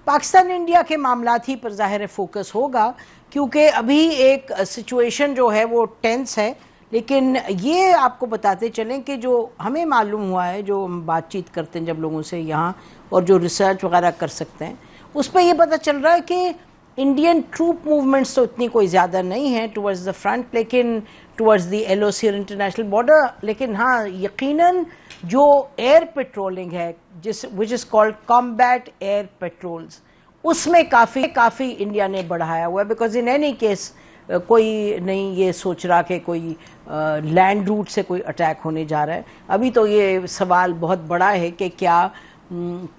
Pakistan India کے معاملات ہی پر ظاہر فوکس ہوگا، کیونکہ ابھی ایک سچویشن جو ہے وہ ٹینس ہے. لیکن یہ آپ کو بتاتے چلیں کہ جو ہمیں معلوم ہوا ہے، جو ہم بات چیت کرتے ہیں جب لوگوں سے یہاں اور جو ریسرچ وغیرہ کر سکتے ہیں، اس پہ یہ پتہ چل رہا ہے کہ انڈین ٹروپ موومنٹس تو اتنی کوئی زیادہ نہیں ہیں ٹورڈز دا فرنٹ، لیکن ٹورڈز دی ایل او سی اور انٹرنیشنل بارڈر. لیکن ہاں یقیناً جو ایئر پیٹرولنگ ہے وچ از کالڈ کامبیٹ ایئر پیٹرولز، اس میں کافی انڈیا نے بڑھایا ہوا ہے. بیکاز ان اینی کیس کوئی نہیں یہ سوچ رہا کہ کوئی لینڈ روٹ سے کوئی اٹیک ہونے جا رہا ہے. ابھی تو یہ سوال بہت بڑا ہے کہ کیا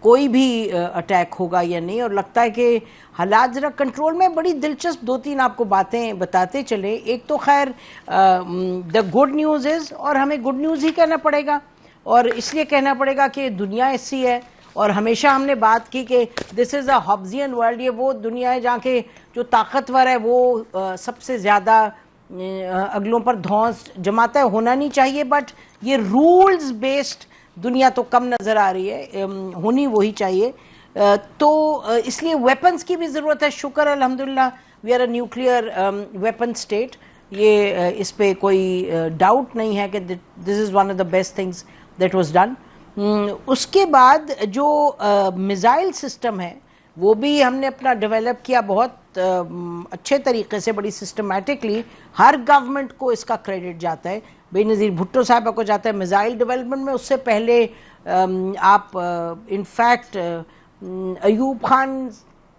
کوئی بھی اٹیک ہوگا یا نہیں، اور لگتا ہے کہ حالات ذرا کنٹرول میں. بڑی دلچسپ 2-3 آپ کو باتیں بتاتے چلیں. ایک تو خیر دا گڈ نیوز از، اور ہمیں گڈ نیوز ہی کہنا پڑے گا، اور اس لیے کہنا پڑے گا کہ دنیا ایسی ہے، اور ہمیشہ ہم نے بات کی کہ دس از اے ہابزین ورلڈ. یہ وہ دنیا ہے جہاں کے جو طاقتور ہے وہ سب سے زیادہ اگلوں پر دھونس جماتا ہے. ہونا نہیں چاہیے، بٹ یہ رولز بیسڈ دنیا تو کم نظر آ رہی ہے، ہونی وہی چاہیے. تو اس لیے ویپنز کی بھی ضرورت ہے. شکر الحمدللہ we are a nuclear weapon state, یہ اس پہ کوئی ڈاؤٹ نہیں ہے کہ this is one of the best things that was done. اس کے بعد جو میزائل سسٹم ہے وہ بھی ہم نے اپنا ڈیولپ کیا بہت اچھے طریقے سے، بڑی سسٹمیٹکلی. ہر گورنمنٹ کو اس کا کریڈٹ جاتا ہے. بے نظیر بھٹو صاحبہ کو جاتا ہے میزائل ڈیولپمنٹ میں. اس سے پہلے آپ انفیکٹ ایوب خان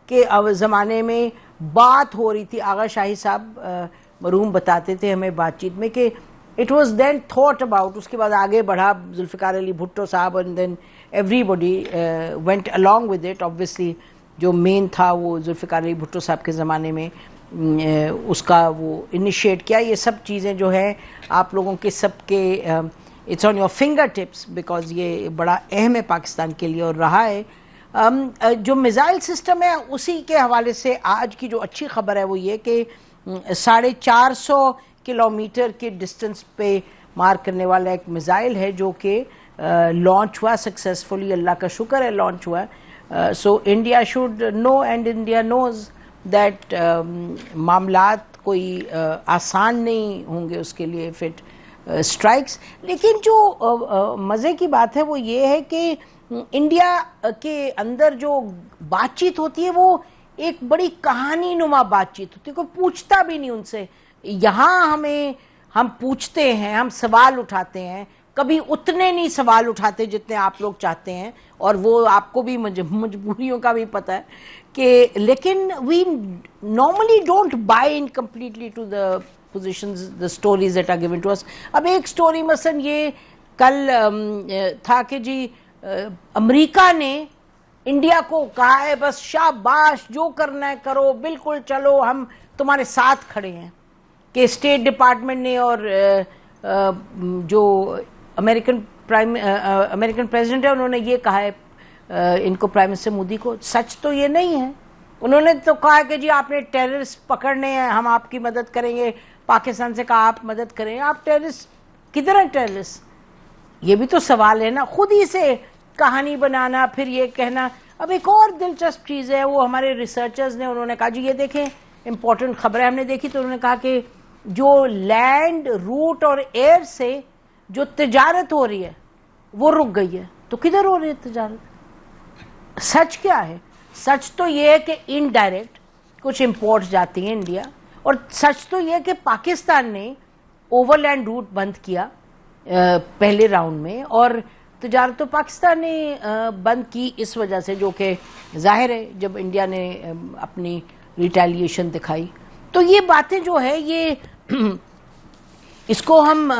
کے زمانے میں بات ہو رہی تھی، آغا شاہی صاحب مرحوم بتاتے تھے ہمیں بات چیت میں کہ it was then thought about. اس کے بعد آگے بڑھا ذوالفقار علی بھٹو صاحب، and then everybody went along with it. obviously جو مین تھا وہ ذوالفقار علی بھٹو صاحب کے زمانے میں اس کا وہ انیشیٹ کیا. یہ سب چیزیں جو ہیں آپ لوگوں کے سب کے it's on your fingertips, because یہ بڑا اہم ہے پاکستان کے لیے اور رہا ہے. جو میزائل سسٹم ہے اسی کے حوالے سے آج کی جو اچھی خبر ہے وہ یہ کہ 450 کلومیٹر کے ڈسٹنس پہ مار کرنے والا ایک میزائل ہے جو کہ لانچ ہوا سکسیسفلی. اللہ کا شکر ہے لانچ ہوا. So India should know and India knows that معاملات کوئی آسان نہیں ہوں گے اس کے لیے فٹ اسٹرائکس. لیکن جو مزے کی بات ہے وہ یہ ہے کہ انڈیا کے اندر جو بات چیت ہوتی ہے وہ ایک بڑی کہانی نما بات چیت ہوتی ہے. کوئی پوچھتا بھی نہیں ان سے. یہاں ہم پوچھتے ہیں، ہم سوال اٹھاتے ہیں، کبھی اتنے نہیں سوال اٹھاتے جتنے آپ لوگ چاہتے ہیں، اور وہ آپ کو بھی مجبوریوں کا بھی پتہ ہے کہ. لیکن we normally don't buy in completely to the positions the stories that are given to us. اب ایک اسٹوری مثلا یہ کل تھا کہ جی امریکہ نے انڈیا کو کہا ہے بس شاباش جو کرنا ہے کرو، بالکل چلو ہم تمہارے ساتھ کھڑے ہیں. کہ اسٹیٹ ڈپارٹمنٹ نے اور جو امریکن پریزیڈنٹ ہے انہوں نے یہ کہا ہے ان کو، پرائم منسٹر مودی کو. سچ تو یہ نہیں ہے. انہوں نے تو کہا کہ جی آپ نے ٹیررسٹ پکڑنے ہیں، ہم آپ کی مدد کریں گے. پاکستان سے کہا آپ مدد کریں. آپ ٹیررسٹ کدھر ہیں ٹیررسٹ؟ یہ بھی تو سوال ہے نا. خود ہی سے کہانی بنانا پھر یہ کہنا. اب ایک اور دلچسپ چیز ہے، وہ ہمارے ریسرچرز نے انہوں نے کہا جی یہ دیکھیں امپورٹنٹ خبریں ہم نے دیکھی، تو انہوں نے کہا کہ جو لینڈ روٹ اور ایئر سے جو تجارت ہو رہی ہے وہ رک گئی ہے. تو کدھر ہو رہی ہے تجارت؟ سچ کیا ہے؟ سچ تو یہ ہے کہ انڈائریکٹ کچھ امپورٹس جاتی ہیں انڈیا، اور سچ تو یہ ہے کہ پاکستان نے اوور لینڈ روٹ بند کیا پہلے راؤنڈ میں، اور تجارت تو پاکستان نے بند کی اس وجہ سے، جو کہ ظاہر ہے جب انڈیا نے اپنی ریٹیلیشن دکھائی. تو یہ باتیں جو ہے یہ اس کو ہم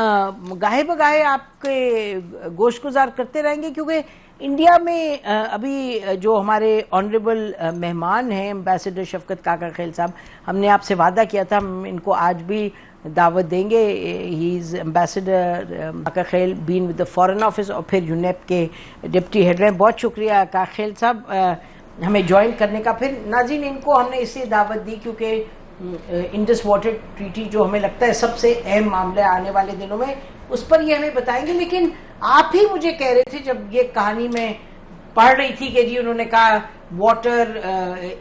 گاہے بگاہے آپ کے گوش گزار کرتے رہیں گے، کیونکہ انڈیا میں ابھی جو ہمارے آنریبل مہمان ہیں ایمبیسڈر شفقت کاکا خیل صاحب، ہم نے آپ سے وعدہ کیا تھا ہم ان کو آج بھی دعوت دیں گے. He is ambassador Kakakhel been with the foreign office, اور پھر یونیپ کے ڈپٹی ہیڈ رہے. بہت شکریہ کاکا خیل صاحب ہمیں جوائن کرنے کا. پھر ناظرین ان کو ہم نے اس لیے دعوت دی کیونکہ انڈس واٹر ٹریٹی جو ہمیں لگتا ہے سب سے اہم معاملہ آنے والے دنوں میں، اس پر یہ ہمیں بتائیں گے. لیکن آپ ہی مجھے کہہ رہے تھے جب یہ کہانی میں پڑھ رہی تھی کہ جی انہوں نے کہا واٹر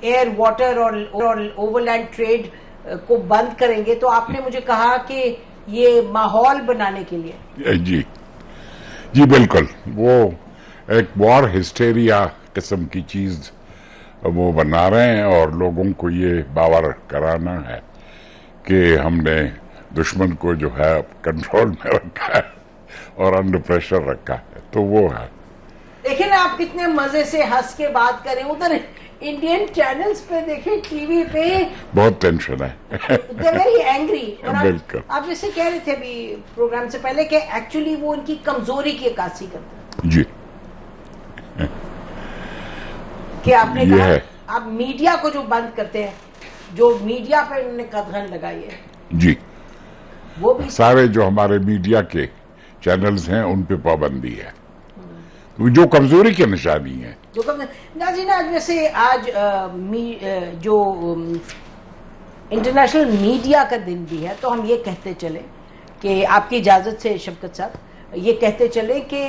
ایئر واٹر اور اوور لینڈ ٹریڈ کو بند کریں گے، تو آپ نے مجھے کہا کہ یہ ماحول بنانے کے لیے. جی بالکل، وہ ایک وار ہسٹیریا قسم کی چیز وہ بنا رہے ہیں اور لوگوں کو یہ باور کرانا ہے کہ ہم نے دشمن کو جو ہے کنٹرول میں رکھا ہے اور انڈر پریشر رکھا ہے. تو وہ ہے. دیکھیں آپ کتنے مزے سے ہنس کے بات کریں، ادھر انڈین چینلز پہ دیکھیں، ٹی وی پہ بہت ٹینشن ہے. Very angry. بالکل. آپ جیسے کہہ رہے تھے ابھی پروگرام سے پہلے کہ ایکچولی وہ ان کی کمزوری کی عکاسی کرتے ہیں. جی کہ آپ نے کہا آپ میڈیا کو جو بند کرتے ہیں، جو میڈیا پہ انہوں نے قدغن لگائی ہے. جی وہ بھی سارے جو ہمارے میڈیا کے چینلز ہیں ان پہ پابندی ہے، جو کمزوری کی نشانی ہے. ناظرین آج ویسے آج جو انٹرنیشنل میڈیا کا دن بھی ہے، تو ہم یہ کہتے چلیں کہ آپ کی اجازت سے شفقت صاحب یہ کہتے چلیں کہ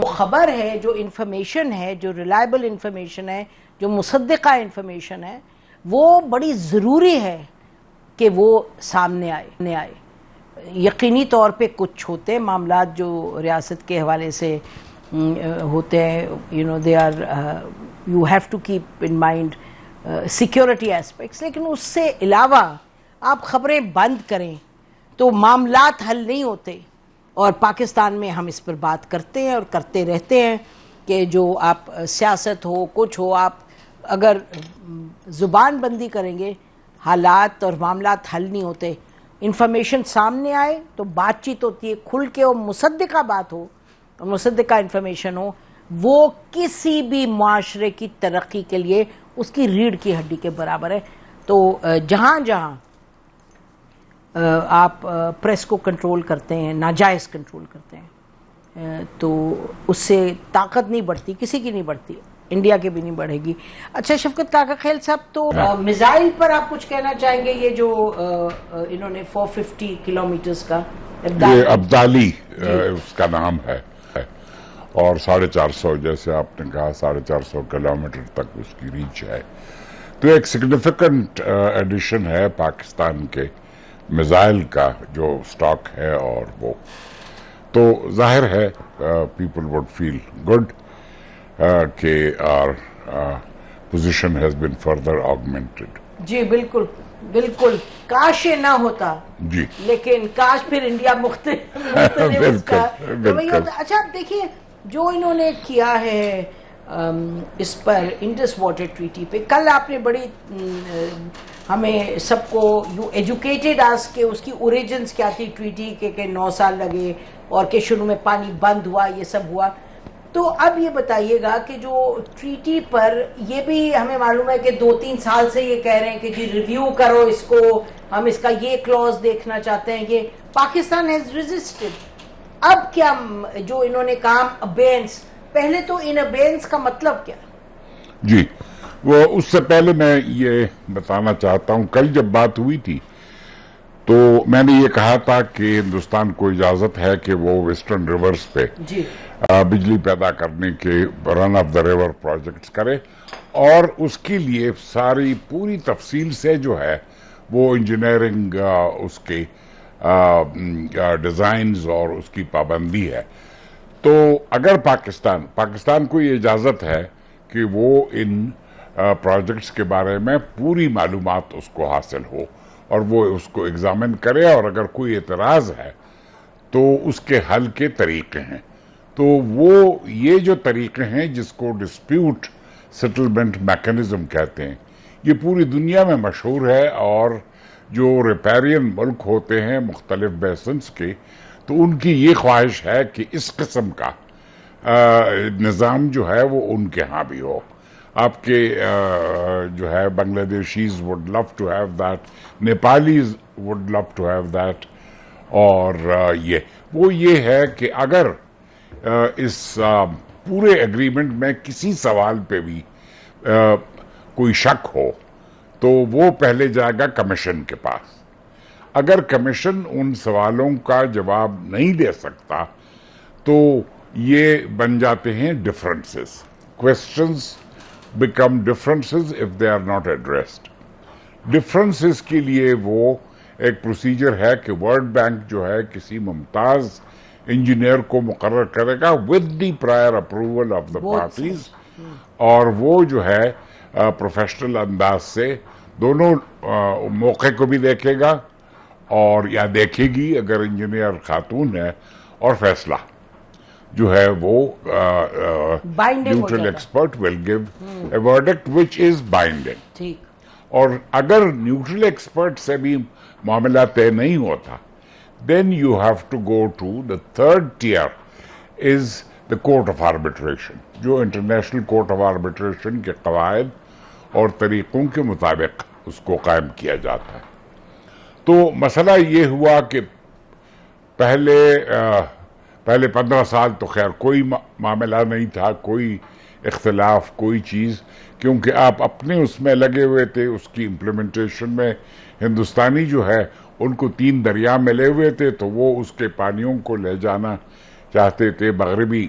خبر ہے، جو انفارمیشن ہے، جو ریلائبل انفارمیشن ہے، جو مصدقہ انفارمیشن ہے، وہ بڑی ضروری ہے کہ وہ سامنے آئے. یقینی طور پہ کچھ ہوتے ہیں معاملات جو ریاست کے حوالے سے ہوتے ہیں، they are you have to keep in mind security aspects، لیکن اس سے علاوہ آپ خبریں بند کریں تو معاملات حل نہیں ہوتے. اور پاکستان میں ہم اس پر بات کرتے ہیں اور کرتے رہتے ہیں کہ جو آپ سیاست ہو کچھ ہو، آپ اگر زبان بندی کریں گے حالات اور معاملات حل نہیں ہوتے. انفارمیشن سامنے آئے تو بات چیت ہوتی ہے، کھل کے، اور مصدقہ بات ہو اور مصدقہ انفارمیشن ہو، وہ کسی بھی معاشرے کی ترقی کے لیے اس کی ریڑھ کی ہڈی کے برابر ہے. تو جہاں جہاں آپ پریس کو کنٹرول کرتے ہیں، ناجائز کنٹرول کرتے ہیں، تو اس سے طاقت نہیں بڑھتی، کسی کی نہیں بڑھتی، انڈیا کے بھی نہیں بڑھے گی. اچھا شفقت کاکا خیل صاحب، تو میزائل پر آپ کچھ کہنا چاہیں گے؟ یہ جو انہوں نے 450 کلومیٹرز کا ابدالی اس کا نام ہے اور 450 جیسے آپ نے کہا 450 کلومیٹر تک اس کی ریچ ہے. تو ایک سگنیفیکنٹ ایڈیشن ہے پاکستان کے میزائل کا جو سٹاک ہے، اور وہ تو ظاہر ہے پیپل وڈ فیل گڈ کہ our position has been further augmented. جی بالکل بالکل، کاش یہ نہ ہوتا، جی لیکن کاش پھر انڈیا مختلف بالکل. اچھا آپ دیکھیے جو انہوں نے کیا ہے اس پر انڈس واٹر ٹریٹی پہ، کل آپ نے بڑی ہمیں سب کو یو ایجوکیٹڈ آس کہ اس کی اوریجنز کیا تھی ٹریٹی کے، کہ 9 سال لگے اور کہ شروع میں پانی بند ہوا، یہ سب ہوا. تو اب یہ بتائیے گا کہ جو ٹریٹی پر یہ بھی ہمیں معلوم ہے کہ 2-3 سال سے یہ کہہ رہے ہیں کہ جی ریویو کرو اس کو، ہم اس کا یہ کلوز دیکھنا چاہتے ہیں، کہ پاکستان ہیز ریزسٹڈ. اب کیا جو انہوں نے کہا ابینس، پہلے تو ان ابینس کا مطلب کیا؟ جی وہ اس سے پہلے میں یہ بتانا چاہتا ہوں، کل جب بات ہوئی تھی تو میں نے یہ کہا تھا کہ ہندوستان کو اجازت ہے کہ وہ ویسٹرن ریورز پہ بجلی پیدا کرنے کے رن آف دا ریور پروجیکٹس کرے، اور اس کے لیے ساری پوری تفصیل سے جو ہے وہ انجینئرنگ اس کے ڈیزائنز اور اس کی پابندی ہے. تو اگر پاکستان کو یہ اجازت ہے کہ وہ ان پروجیکٹس کے بارے میں پوری معلومات اس کو حاصل ہو اور وہ اس کو ایگزامن کرے، اور اگر کوئی اعتراض ہے تو اس کے حل کے طریقے ہیں. تو وہ یہ جو طریقے ہیں جس کو ڈسپیوٹ سیٹلمنٹ میکنزم کہتے ہیں، یہ پوری دنیا میں مشہور ہے، اور جو ریپیرین ملک ہوتے ہیں مختلف بیسنس کے، تو ان کی یہ خواہش ہے کہ اس قسم کا نظام جو ہے وہ ان کے ہاں بھی ہو. آپ کے جو ہے Bangladeshis would love to have that, Nepalese would love to have that, اور یہ ہے کہ اگر اس پورے ایگریمنٹ میں کسی سوال پہ بھی کوئی شک ہو تو وہ پہلے جائے گا کمیشن کے پاس. اگر کمیشن ان سوالوں کا جواب نہیں دے سکتا تو یہ بن جاتے ہیں differences, questions become differences if they are not addressed. Differences کے لیے وہ ایک پروسیجر ہے کہ ورلڈ بینک جو ہے کسی ممتاز انجینئر کو مقرر کرے گا with the prior approval of the parties, اور وہ جو ہے پروفیشنل انداز سے دونوں موقع کو بھی دیکھے گا اور یا دیکھے گی اگر انجینئر خاتون ہے، اور فیصلہ جو ہے وہ neutral expert will give a verdict which is binding. اور اگر نیوٹرل ایکسپرٹ سے بھی معاملہ طے نہیں ہوتا then you have to go to the third tier is the court of arbitration, جو انٹرنیشنل کورٹ آف آربیٹریشن کے قواعد اور طریقوں کے مطابق اس کو قائم کیا جاتا ہے. تو مسئلہ یہ ہوا کہ پہلے 15 سال تو خیر کوئی معاملہ نہیں تھا، کوئی اختلاف، کوئی چیز، کیونکہ آپ اپنے اس میں لگے ہوئے تھے. اس کی امپلیمنٹیشن میں ہندوستانی جو ہے ان کو 3 دریا ملے ہوئے تھے، تو وہ اس کے پانیوں کو لے جانا چاہتے تھے، مغربی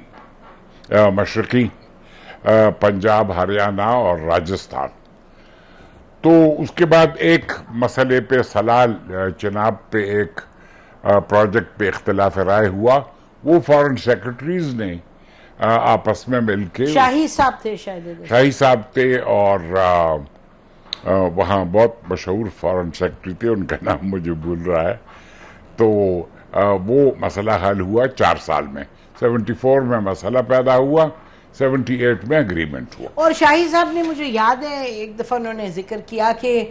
مشرقی پنجاب، ہریانہ اور راجستھان. تو اس کے بعد ایک مسئلے پہ سلال چناب پہ ایک پروجیکٹ پہ اختلاف رائے ہوا. وہ فارن سیکرٹریز نے آپس میں مل کے، شاہی صاحب تھے شاید، شاہی صاحب تھے، اور وہاں بہت مشہور فارن سیکرٹری تھے، ان کا نام مجھے بھول رہا ہے. تو وہ مسئلہ حل ہوا 4 سال میں. 74 میں مسئلہ پیدا ہوا، 78 میں اگریمنٹ ہوا. اور شاہی صاحب نے، مجھے یاد ہے ایک دفعہ انہوں نے ذکر کیا کہ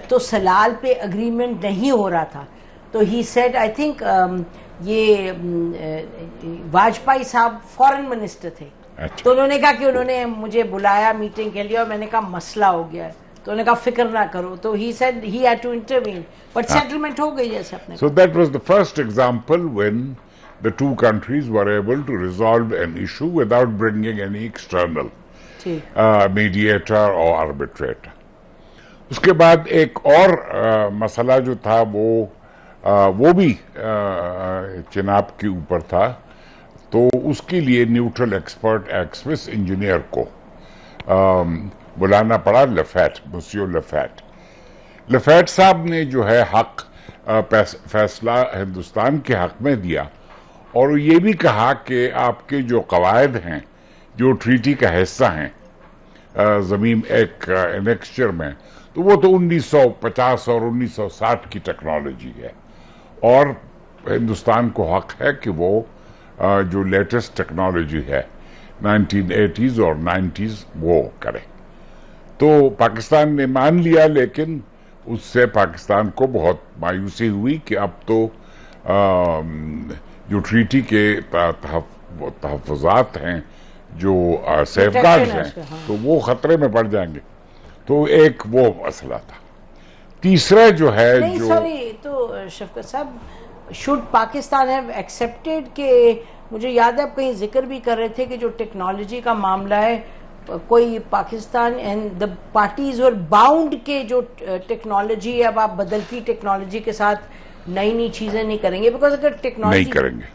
تو سلال پہ اگریمنٹ نہیں ہو رہا تھا، تو ہی سیڈ آئی تھنک یہ واجپئی صاحب فورن منسٹر تھے، تو انہوں نے کہا کہ انہوں نے مجھے بلایا میٹنگ کے لیے، اور میں نے کہا مسئلہ ہو گیا ہے، تو انہوں نے کہا فکر نہ کرو. تو he said he had to intervene, but settlement ہو گئی جیسے اپنے. So that was the first example when the two countries were able to resolve an issue without bringing any external mediator or arbitrator. اس کے بعد ایک اور مسئلہ جو تھا وہ بھی چناب کے اوپر تھا. تو اس کے لیے نیوٹرل ایکسپرٹ ایکسوس انجینئر کو بلانا پڑا، لفیٹ، مسیو لفیٹ. لفیٹ صاحب نے جو ہے حق فیصلہ ہندوستان کے حق میں دیا، اور یہ بھی کہا کہ آپ کے جو قواعد ہیں جو ٹریٹی کا حصہ ہیں زمین ایک انیکسچر میں، تو وہ تو 1950 اور 1960 کی ٹیکنالوجی ہے، اور ہندوستان کو حق ہے کہ وہ جو لیٹسٹ ٹیکنالوجی ہے 1980s اور 90s وہ کرے. تو پاکستان نے مان لیا، لیکن اس سے پاکستان کو بہت مایوسی ہوئی کہ اب تو جو ٹریٹی کے تحفظات ہیں، جو سیف گارڈز ہیں، تو وہ خطرے میں پڑ جائیں گے. تو ایک وہ مسئلہ تھا. تیسرا جو ہے تو شفقت صاحب، شوڈ پاکستان ہیو ایکسپٹیڈ، کہ مجھے یاد ہے آپ کہیں ذکر بھی کر رہے تھے کہ جو ٹیکنالوجی کا معاملہ ہے، کوئی Pakistan and the parties were bound کے جو ٹیکنالوجی ہے، اب آپ بدلتی ٹیکنالوجی کے ساتھ نئی چیزیں نہیں کریں گے، بیکاز اگر ٹیکنالوجی نہیں کریں گے.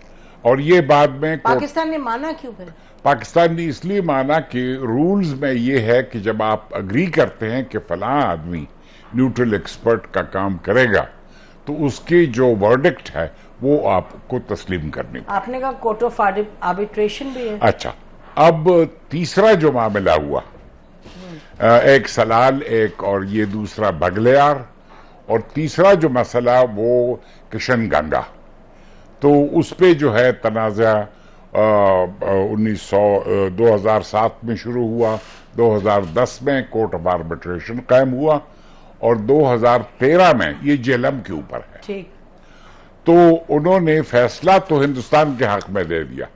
اور یہ بعد میں پاکستان نے مانا کیوں پھر؟ پاکستان نے اس لیے مانا کہ رولز میں یہ ہے کہ جب آپ اگری کرتے ہیں کہ فلاں آدمی نیوٹرل ایکسپرٹ کا کام کرے گا، تو اس کی جو ورڈکٹ ہے وہ آپ کو تسلیم کرنی. آپ نے کہا کورٹ آف آربیٹریشن بھی ہے. اچھا، اب تیسرا جو معاملہ ہوا، ایک سلال، ایک اور یہ دوسرا بگلیار، اور تیسرا جو مسئلہ وہ کشن گنگا. تو اس پہ جو ہے تنازع 2007 میں شروع ہوا، 2010 میں کورٹ آف آربیٹریشن قائم ہوا، اور 2013 میں یہ جیلم کے اوپر ہے. تو انہوں نے فیصلہ تو ہندوستان کے حق میں دے دیا،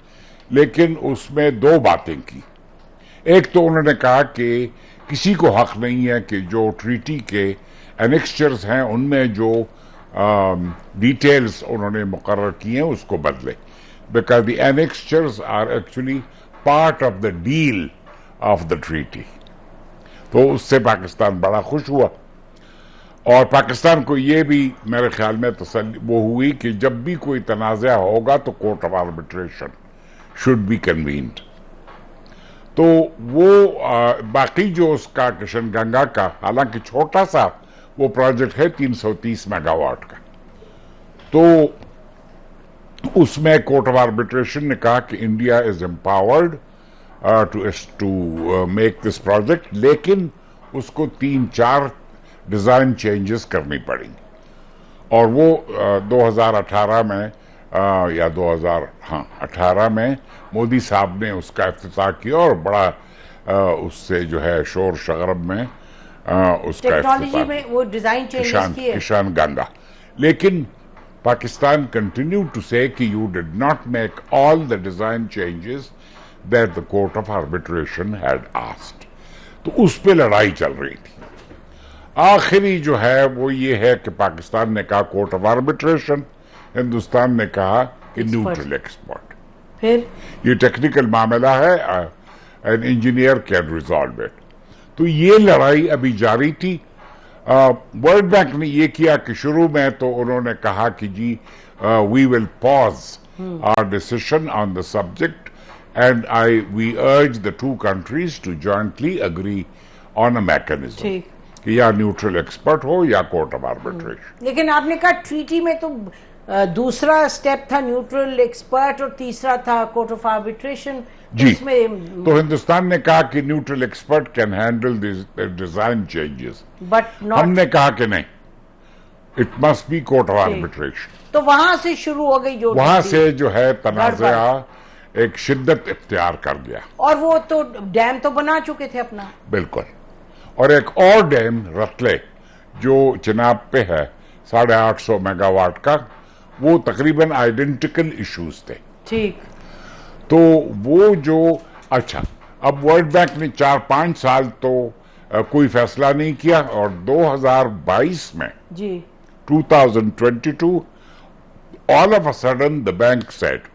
لیکن اس میں 2 باتیں کی. ایک تو انہوں نے کہا کہ کسی کو حق نہیں ہے کہ جو ٹریٹی کے انیکسچرز ہیں ان میں جو ڈیٹیلز انہوں نے مقرر کی ہیں اس کو بدلے، because the annexures are actually part of the deal of the treaty. تو اس سے پاکستان بڑا خوش ہوا، اور پاکستان کو یہ بھی میرے خیال میں تسلی وہ ہوئی کہ جب بھی کوئی تنازع ہوگا تو court of arbitration should be convened. تو وہ باقی جو اس کا کشن گنگا کا حالانکہ چھوٹا سا وہ پروجیکٹ ہے 330 میگا واٹ کا، تو اس میں کورٹ آف آربیٹریشن نے کہا کہ India is empowered to make this project, لیکن اس کو 3-4 ڈیزائن چینجز کرنی پڑیں، اور وہ 2018 میں یا 2018 میں مودی صاحب نے اس کا افتتاح کیا، اور بڑا اس سے جو ہے شور شغرب میں اس کا ٹیکنالوجی میں وہ ڈیزائن چینجز کیے، کشان گنگا. لیکن پاکستان continued to say کہ you did not make all the design changes that the court of arbitration had asked. تو اس پہ لڑائی چل رہی تھی. آخری جو ہے وہ یہ ہے کہ پاکستان نے کہا کورٹ آف آربیٹریشن، ہندوستان نے کہا کہ نیوٹرل ایکسپرٹ. پھر یہ ٹیکنیکل معاملہ ہے، an engineer can resolve it. تو یہ لڑائی ابھی جاری تھی. ورلڈ بینک نے یہ کیا کہ شروع میں تو انہوں نے کہا کہ جی we will pause our decision on the subject and we urge the 2 countries to jointly agree on a mechanism کہ یا نیوٹرل ایکسپرٹ ہو یا کورٹ آف آربیٹریشن. لیکن آپ نے کہا ٹریٹی میں تو دوسرا سٹیپ تھا نیوٹرل ایکسپرٹ اور تیسرا تھا کورٹ آف آربیٹریشن. جی تو ہندوستان نے کہا کہ neutral expert can handle design changes, but ہم نے کہا کہ نہیں، it must be court of arbitration. تو وہاں سے شروع ہو گئی جو وہاں سے جو ہے تنازعہ ایک شدت اختیار کر گیا. اور وہ تو ڈیم تو بنا چکے تھے اپنا. بالکل. اور ایک اور ڈیم رتلے جو چناب پہ ہے 850 میگا واٹ کا، وہ تقریباً آئیڈینٹیکل ایشوز تھے. ٹھیک. تو وہ جو اچھا اب ورلڈ بینک نے 4-5 سال تو کوئی فیصلہ نہیں کیا، اور 2022 میں جی 2022 all of a sudden the bank said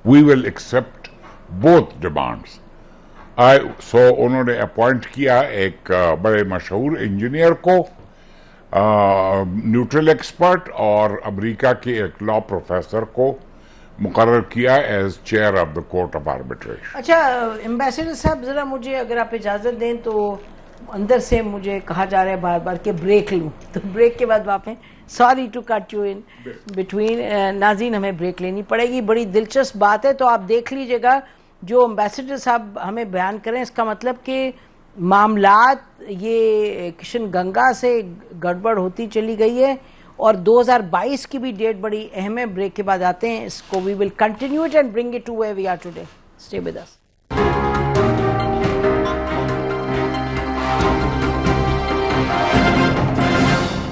we will accept both demands. So انہوں نے اپوائنٹ کیا ایک بڑے مشہور انجینئر کو، نیوٹرل ایکسپرٹ، اور امریکہ کے ایک لا پروفیسر کو مقرر کیا as chair of the court of arbitration. اچھا ایمبیسڈر صاحب، ذرا مجھے اگر آپ اجازت دیں تو اندر سے مجھے کہا جا رہا ہے بار بار کہ بریک لوں، تو بریک کے بعد واپس sorry to cut you in between. ناظرین ہمیں بریک لینی پڑے گی. بڑی دلچسپ بات ہے، تو آپ دیکھ لیجئے گا جو ایمبیسڈر صاحب ہمیں بیان کریں، اس کا مطلب کہ معاملات یہ کشن گنگا سے گڑبڑ ہوتی چلی گئی ہے، اور 2022 کی بھی ڈیٹ بڑی اہم ہے. بریک کے بعد آتے ہیں اس کو. We will continue it and bring it to where we are today. Stay with us.